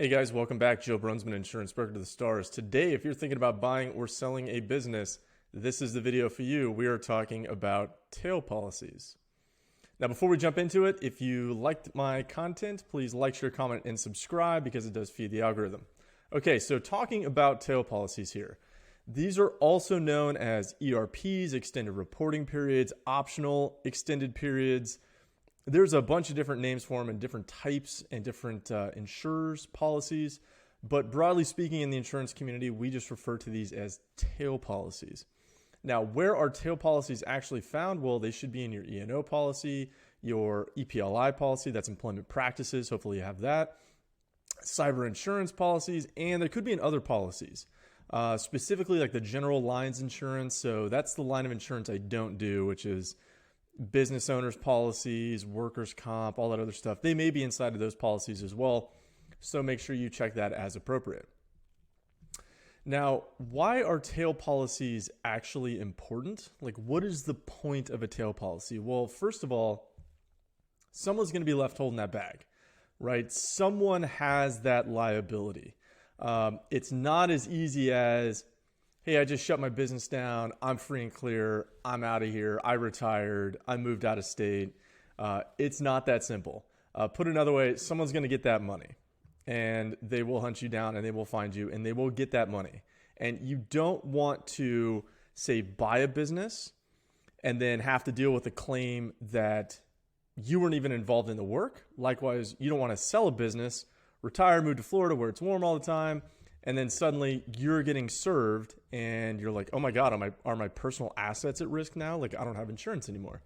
Hey guys, welcome back. Joe Brunsman, Insurance Broker to the Stars. Today, if you're thinking about buying or selling a business, this is the video for you. We are talking about tail policies. Now, before we jump into it, if you liked my content, please like, share, comment, and subscribe because it does feed the algorithm. Okay, so talking about tail policies here. These are also known as ERPs, extended reporting periods, optional extended periods. There's a bunch of different names for them and different types and different insurers policies. But broadly speaking, in the insurance community, we just refer to these as tail policies. Now, where are tail policies actually found? Well, they should be in your E&O policy, your EPLI policy, that's employment practices. Hopefully you have that. Cyber insurance policies, and there could be in other policies, specifically like the general lines insurance. So that's the line of insurance I don't do, which is business owners policies, workers' comp, all that other stuff. They may be inside of those policies as well. So make sure you check that as appropriate. Now, why are tail policies actually important? Like, what is the point of a tail policy? Well, first of all, someone's going to be left holding that bag, right? Someone has that liability. It's not as easy as, hey, I just shut my business down. I'm free and clear. I'm out of here. I retired. I moved out of state. It's not that simple. Put another way, someone's going to get that money and they will hunt you down and they will find you and they will get that money. And you don't want to, say, buy a business and then have to deal with a claim that you weren't even involved in the work. Likewise, you don't want to sell a business, retire, move to Florida where it's warm all the time, and then suddenly you're getting served and you're like, oh my God, are my personal assets at risk now? Like, I don't have insurance anymore.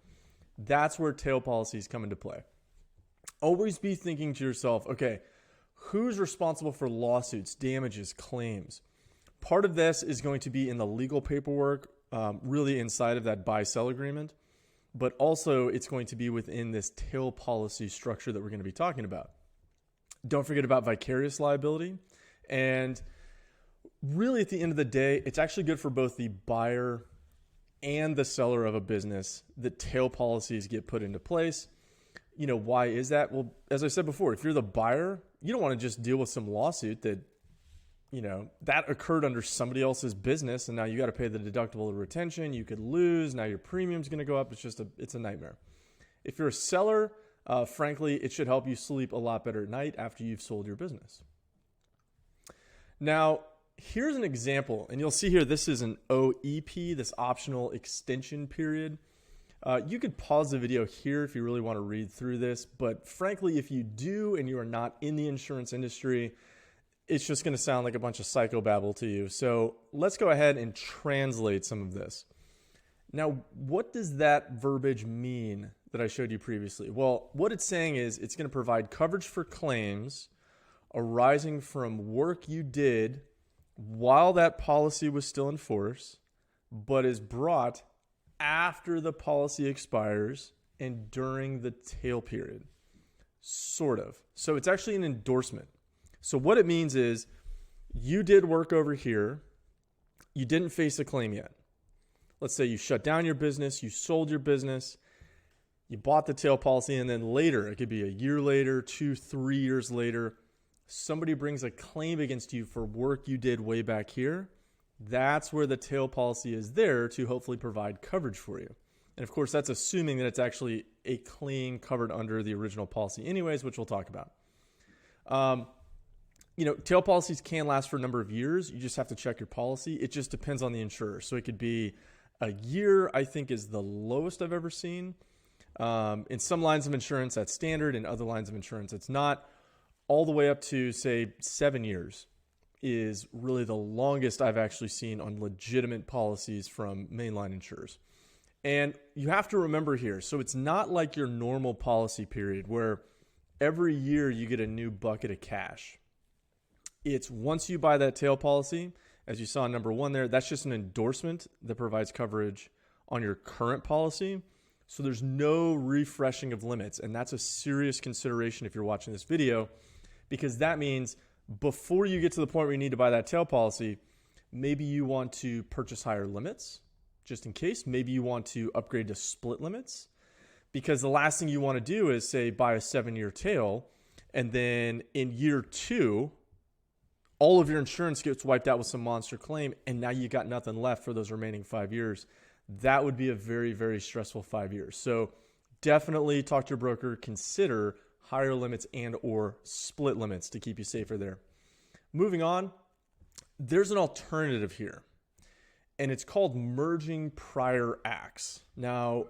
That's where tail policies come into play. Always be thinking to yourself, okay, who's responsible for lawsuits, damages, claims? Part of this is going to be in the legal paperwork, really inside of that buy-sell agreement, but also it's going to be within this tail policy structure that we're going to be talking about. Don't forget about vicarious liability. And really, at the end of the day, it's actually good for both the buyer and the seller of a business that tail policies get put into place. You know, why is that? Well, as I said before, if you're the buyer, you don't want to just deal with some lawsuit that, you know, that occurred under somebody else's business and now you got to pay the deductible of retention. You could lose. Now your premium's going to go up. It's a nightmare. If you're a seller, frankly, it should help you sleep a lot better at night after you've sold your business. Now, here's an example, and you'll see here this is an OEP, this optional extension period. You could pause the video here if you really want to read through this, but frankly, if you do and you are not in the insurance industry, it's just going to sound like a bunch of psychobabble to you. So let's go ahead and translate some of this. Now, what does that verbiage mean that I showed you previously? Well, what it's saying is it's going to provide coverage for claims arising from work you did while that policy was still in force, but is brought after the policy expires and during the tail period. Sort of. So it's actually an endorsement. So what it means is you did work over here. You didn't face a claim yet. Let's say you shut down your business, you sold your business, you bought the tail policy, and then later, it could be a year later, 2, 3 years later, somebody brings a claim against you for work you did way back here. That's where the tail policy is there to hopefully provide coverage for you. And of course, that's assuming that it's actually a claim covered under the original policy anyways, which we'll talk about. You know, tail policies can last for a number of years. You just have to check your policy. It just depends on the insurer. So it could be a year, I think, is the lowest I've ever seen. In some lines of insurance, that's standard. In other lines of insurance, it's not. All the way up to, say, 7 years is really the longest I've actually seen on legitimate policies from mainline insurers. And you have to remember here, so it's not like your normal policy period where every year you get a new bucket of cash. It's once you buy that tail policy, as you saw in number 1 there, that's just an endorsement that provides coverage on your current policy. So there's no refreshing of limits. And that's a serious consideration if you're watching this video, because that means before you get to the point where you need to buy that tail policy, maybe you want to purchase higher limits just in case. Maybe you want to upgrade to split limits, because the last thing you want to do is, say, buy a 7-year tail, and then in year 2, all of your insurance gets wiped out with some monster claim, and now you got nothing left for those remaining 5 years. That would be a very, very stressful 5 years. So definitely talk to your broker, consider higher limits and or split limits to keep you safer there. Moving on, there's an alternative here, and it's called merging prior acts. Now,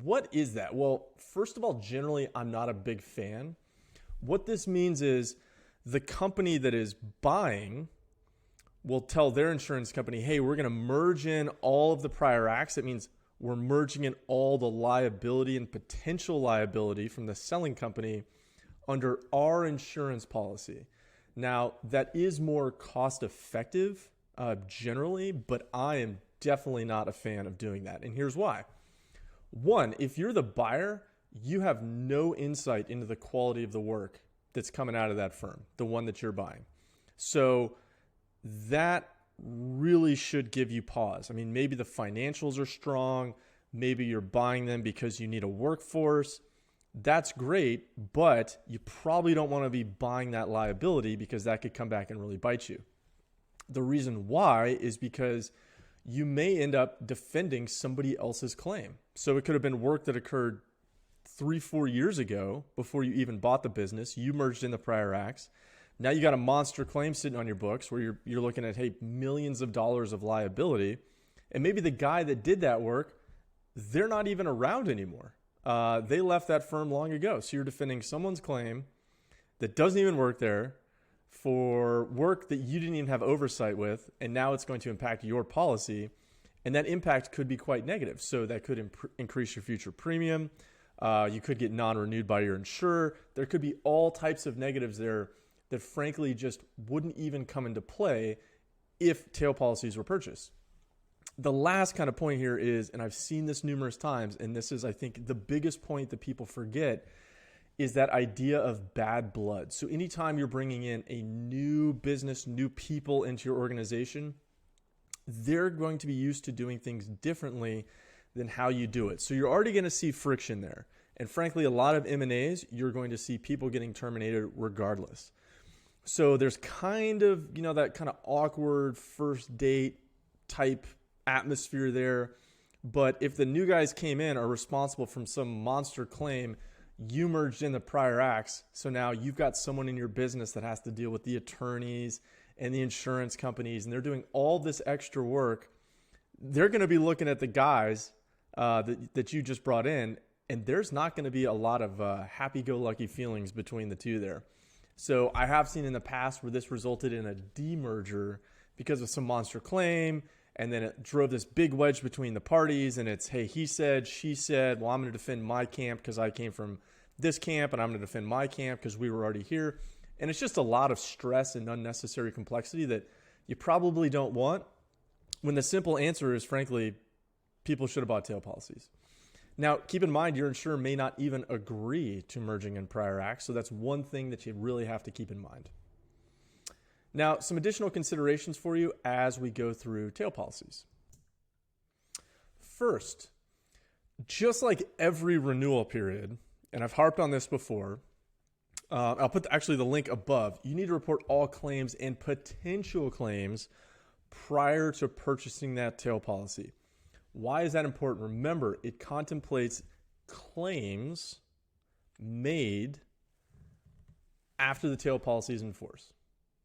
what is that? Well, first of all, generally, I'm not a big fan. What this means is the company that is buying will tell their insurance company, hey, we're going to merge in all of the prior acts. That means we're merging in all the liability and potential liability from the selling company under our insurance policy. Now, that is more cost effective generally, but I am definitely not a fan of doing that. And here's why. One, if you're the buyer, you have no insight into the quality of the work that's coming out of that firm, the one that you're buying. So that really should give you pause. I mean, maybe the financials are strong. Maybe you're buying them because you need a workforce. That's great, but you probably don't want to be buying that liability because that could come back and really bite you. The reason why is because you may end up defending somebody else's claim. So it could have been work that occurred 3-4 years ago before you even bought the business. You merged in the prior acts. Now you got a monster claim sitting on your books where you're looking at, hey, millions of dollars of liability. And maybe the guy that did that work, they're not even around anymore. They left that firm long ago. So you're defending someone's claim that doesn't even work there for work that you didn't even have oversight with. And now it's going to impact your policy. And that impact could be quite negative. So that could increase your future premium. You could get non-renewed by your insurer. There could be all types of negatives there that frankly just wouldn't even come into play if tail policies were purchased. The last kind of point here is, and I've seen this numerous times, and this is, I think, the biggest point that people forget, is that idea of bad blood. So anytime you're bringing in a new business, new people into your organization, they're going to be used to doing things differently than how you do it. So you're already going to see friction there. And frankly, a lot of M&As, you're going to see people getting terminated regardless. So there's kind of, that kind of awkward first date type atmosphere there. But if the new guys came in are responsible from some monster claim, you merged in the prior acts. So now you've got someone in your business that has to deal with the attorneys and the insurance companies, and they're doing all this extra work. They're going to be looking at the guys that you just brought in, and there's not going to be a lot of happy-go-lucky feelings between the two there. So I have seen in the past where this resulted in a demerger because of some monster claim, and then it drove this big wedge between the parties, and it's, hey, he said, she said, well, I'm going to defend my camp because I came from this camp, and I'm going to defend my camp because we were already here. And it's just a lot of stress and unnecessary complexity that you probably don't want, when the simple answer is, frankly, people should have bought tail policies. Now, keep in mind, your insurer may not even agree to merging in prior acts, so that's one thing that you really have to keep in mind. Now, some additional considerations for you as we go through tail policies. First, just like every renewal period, and I've harped on this before, I'll put actually the link above. You need to report all claims and potential claims prior to purchasing that tail policy. Why is that important? Remember, it contemplates claims made after the tail policy is in force,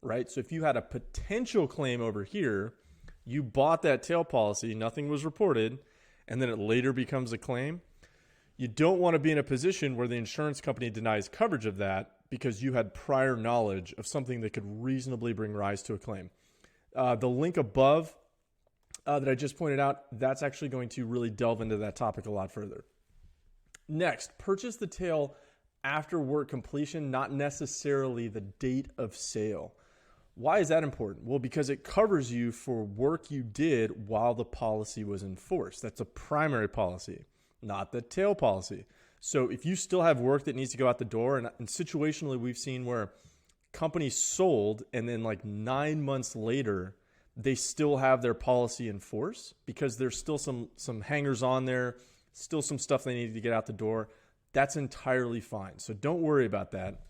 right? So if you had a potential claim over here, you bought that tail policy, nothing was reported, and then it later becomes a claim, you don't want to be in a position where the insurance company denies coverage of that because you had prior knowledge of something that could reasonably bring rise to a claim. The link above that I just pointed out, that's actually going to really delve into that topic a lot further. Next, purchase the tail after work completion, not necessarily the date of sale. Why is that important? Well, because it covers you for work you did while the policy was in force. That's a primary policy, not the tail policy. So if you still have work that needs to go out the door, and situationally we've seen where companies sold and then like 9 months later, they still have their policy in force because there's still some hangers on there, still some stuff they need to get out the door. That's entirely fine. So don't worry about that.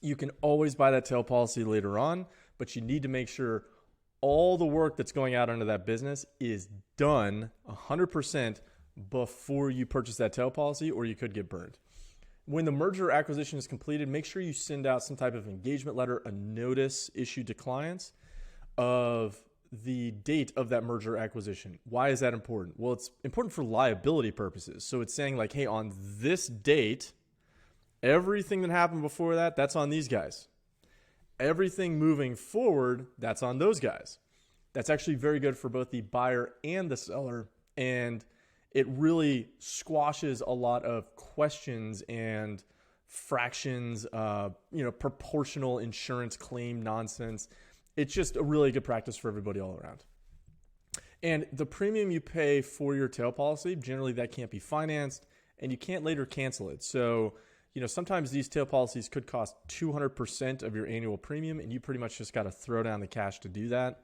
You can always buy that tail policy later on, but you need to make sure all the work that's going out into that business is done 100% before you purchase that tail policy, or you could get burned. When the merger or acquisition is completed, make sure you send out some type of engagement letter, a notice issued to clients of the date of that merger or acquisition. Why is that important? Well, it's important for liability purposes. So it's saying like, hey, on this date, everything that happened before that, that's on these guys. Everything moving forward, that's on those guys. That's actually very good for both the buyer and the seller, and it really squashes a lot of questions and fractions, proportional insurance claim nonsense. It's just a really good practice for everybody all around. And the premium you pay for your tail policy, generally that can't be financed, and you can't later cancel it. So, sometimes these tail policies could cost 200% of your annual premium, and you pretty much just got to throw down the cash to do that.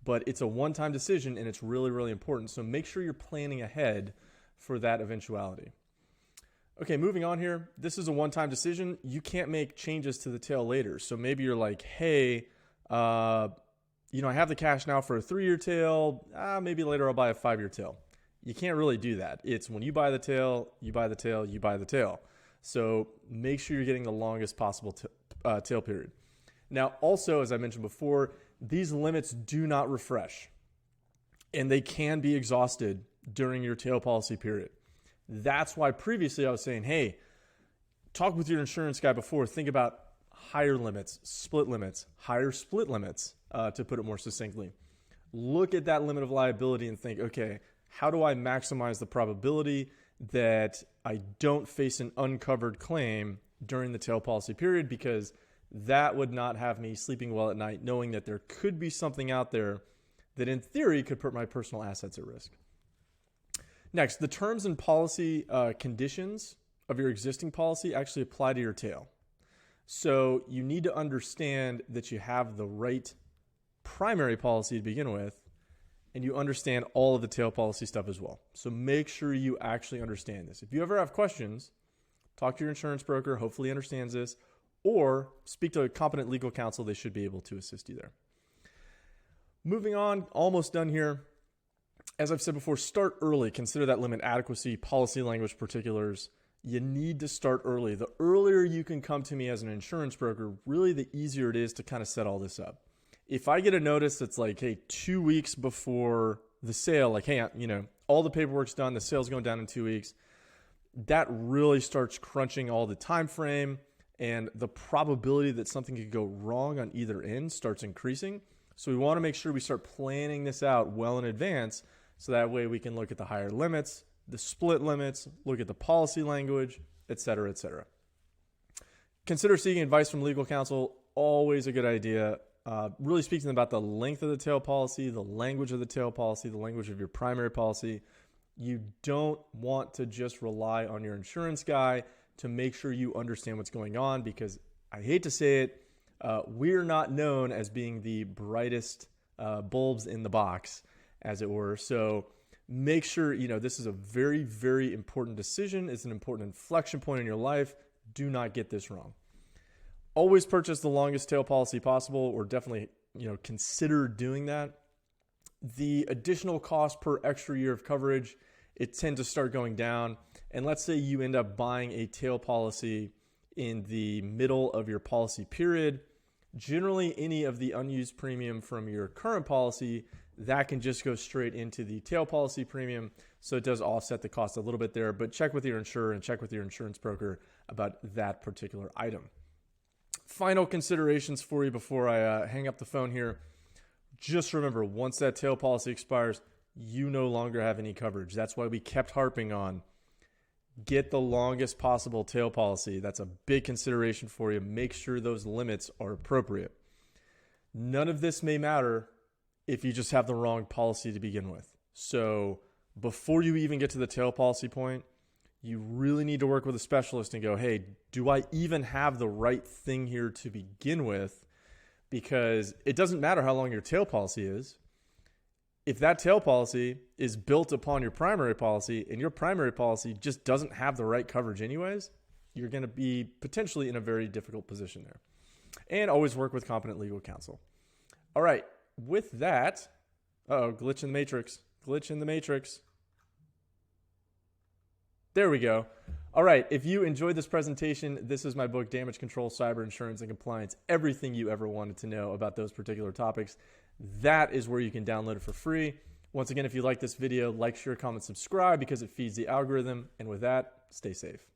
But it's a one-time decision, and it's really, really important. So make sure you're planning ahead for that eventuality. Okay, moving on here. This is a one-time decision. You can't make changes to the tail later. So maybe you're like, hey, I have the cash now for a 3-year tail. Maybe later I'll buy a 5-year tail. You can't really do that. It's when you buy the tail, you buy the tail, you buy the tail. So make sure you're getting the longest possible tail period. Now, also, as I mentioned before, these limits do not refresh, and they can be exhausted during your tail policy period. That's why previously I was saying, hey, talk with your insurance guy before. Think about higher limits, split limits, higher split limits, to put it more succinctly. Look at that limit of liability and think, okay, how do I maximize the probability that I don't face an uncovered claim during the tail policy period? Because that would not have me sleeping well at night, knowing that there could be something out there that in theory could put my personal assets at risk. Next, the terms and policy conditions of your existing policy actually apply to your tail. So you need to understand that you have the right primary policy to begin with, and you understand all of the tail policy stuff as well. So make sure you actually understand this. If you ever have questions, talk to your insurance broker, hopefully he understands this, or speak to a competent legal counsel. They should be able to assist you there. Moving on, almost done here. As I've said before, start early. Consider that limit adequacy, policy language particulars. You need to start early. The earlier you can come to me as an insurance broker, really the easier it is to kind of set all this up. If I get a notice that's like, hey, 2 weeks before the sale, like, hey, all the paperwork's done, the sale's going down in 2 weeks, that really starts crunching all the time frame, and the probability that something could go wrong on either end starts increasing. So we want to make sure we start planning this out well in advance, so that way we can look at the higher limits, the split limits, look at the policy language, et cetera, et cetera. Consider seeking advice from legal counsel. Always a good idea. Really speak to them about the length of the tail policy, the language of the tail policy, the language of your primary policy. You don't want to just rely on your insurance guy to make sure you understand what's going on, because I hate to say it, we're not known as being the brightest bulbs in the box, as it were. So make sure, this is a very, very important decision. It's an important inflection point in your life. Do not get this wrong. Always purchase the longest tail policy possible, or definitely, consider doing that. The additional cost per extra year of coverage, it tends to start going down. And let's say you end up buying a tail policy in the middle of your policy period. Generally, any of the unused premium from your current policy, that can just go straight into the tail policy premium. So it does offset the cost a little bit there, but check with your insurer and check with your insurance broker about that particular item. Final considerations for you before I hang up the phone here. Just remember, once that tail policy expires, you no longer have any coverage. That's why we kept harping on get the longest possible tail policy. That's a big consideration for you. Make sure those limits are appropriate. None of this may matter if you just have the wrong policy to begin with. So before you even get to the tail policy point, you really need to work with a specialist and go, hey, do I even have the right thing here to begin with? Because it doesn't matter how long your tail policy is. If that tail policy is built upon your primary policy and your primary policy just doesn't have the right coverage anyways, you're going to be potentially in a very difficult position there. And always work with competent legal counsel. All right, with that, glitch in the matrix. Glitch in the matrix. There we go. All right, if you enjoyed this presentation, this is my book, Damage Control, Cyber Insurance, and Compliance, everything you ever wanted to know about those particular topics. That is where you can download it for free. Once again, if you like this video, like, share, comment, subscribe because it feeds the algorithm. And with that, stay safe.